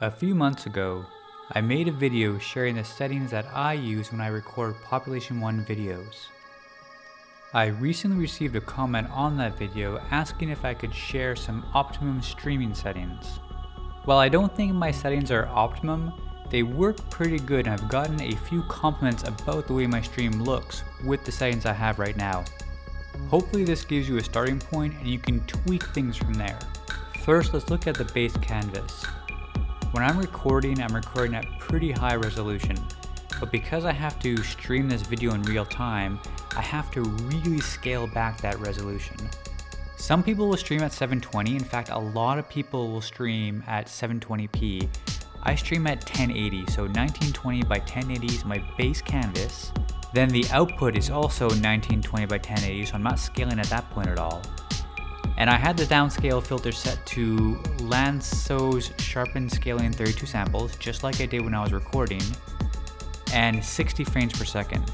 A few months ago, I made a video sharing the settings that I use when I record Population 1 videos. I recently received a comment on that video asking if I could share some optimum streaming settings. While I don't think my settings are optimum, they work pretty good and I've gotten a few compliments about the way my stream looks with the settings I have right now. Hopefully this gives you a starting point and you can tweak things from there. First, let's look at the base canvas. When I'm recording at pretty high resolution, but because I have to stream this video in real time, I have to really scale back that resolution. Some people will stream at 720, in fact a lot of people will stream at 720p. I stream at 1080, so 1920 by 1080 is my base canvas. Then the output is also 1920 by 1080, so I'm not scaling at that point at all. And I had the downscale filter set to Lanso's sharpened scaling 32 samples, just like I did when I was recording, and 60 frames per second.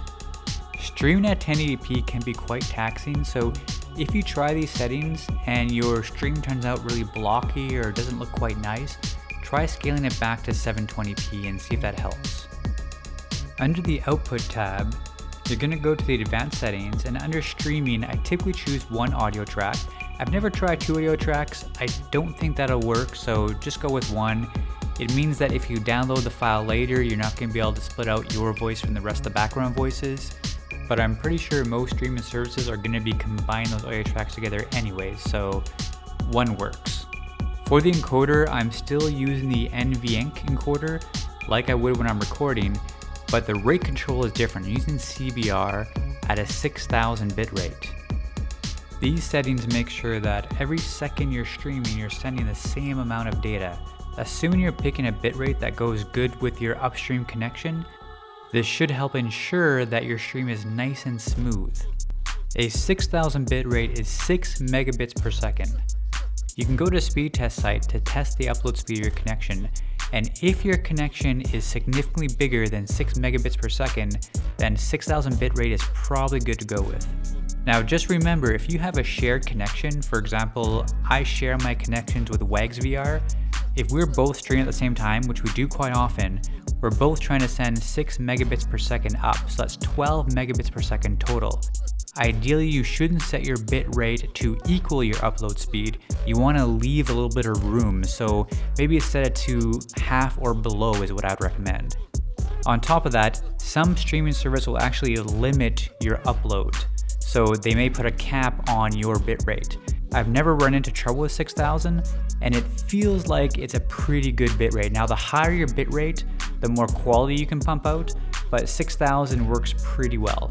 Streaming at 1080p can be quite taxing, so if you try these settings and your stream turns out really blocky or doesn't look quite nice, try scaling it back to 720p and see if that helps. Under the Output tab, you're going to go to the Advanced Settings, and under Streaming, I typically choose one audio track. I've never tried two audio tracks. I don't think that'll work, so just go with one. It means that if you download the file later, you're not going to be able to split out your voice from the rest of the background voices. But I'm pretty sure most streaming services are going to be combining those audio tracks together anyways, so one works. For the encoder, I'm still using the NVENC encoder like I would when I'm recording, but the rate control is different. I'm using CBR at a 6000 bit rate. These settings make sure that every second you're streaming, you're sending the same amount of data. Assuming you're picking a bitrate that goes good with your upstream connection, this should help ensure that your stream is nice and smooth. A 6000 bitrate is 6 megabits per second. You can go to a speed test site to test the upload speed of your connection, and if your connection is significantly bigger than 6 megabits per second, then 6000 bitrate is probably good to go with. Now just remember, if you have a shared connection, for example, I share my connections with WagsVR, if we're both streaming at the same time, which we do quite often, we're both trying to send 6 megabits per second up, so that's 12 megabits per second total. Ideally, you shouldn't set your bit rate to equal your upload speed. You want to leave a little bit of room, so maybe set it to half or below is what I'd recommend. On top of that, some streaming service will actually limit your upload, so they may put a cap on your bit rate. I've never run into trouble with 6000, and it feels like it's a pretty good bit rate. Now the higher your bit rate, the more quality you can pump out, but 6000 works pretty well.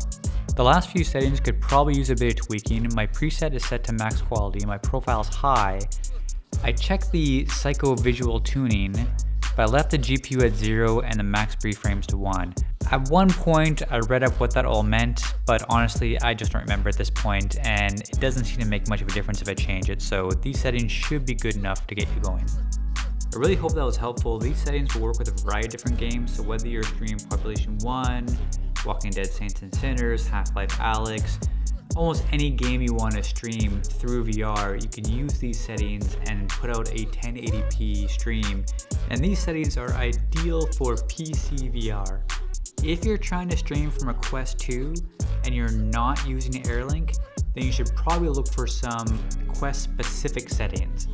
The last few settings could probably use a bit of tweaking. My preset is set to max quality, my profile is high. I checked the psycho-visual tuning, but I left the GPU at 0 and the max brief frames to 1. At one point, I read up what that all meant, but honestly, I just don't remember at this point, and it doesn't seem to make much of a difference if I change it, so these settings should be good enough to get you going. I really hope that was helpful. These settings will work with a variety of different games, so whether you're streaming Population 1, Walking Dead Saints and Sinners, Half-Life Alyx, almost any game you want to stream through VR, you can use these settings and put out a 1080p stream, and these settings are ideal for PCVR. If you're trying to stream from a Quest 2 and you're not using Airlink, then you should probably look for some Quest specific settings.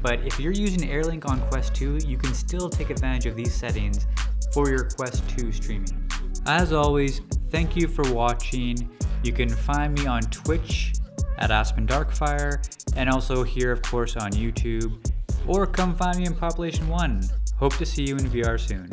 But if you're using Airlink on Quest 2, you can still take advantage of these settings for your Quest 2 streaming. As always, thank you for watching. You can find me on Twitch at Aspen Darkfire, and also here of course on YouTube, or come find me in Population 1. Hope to see you in VR soon.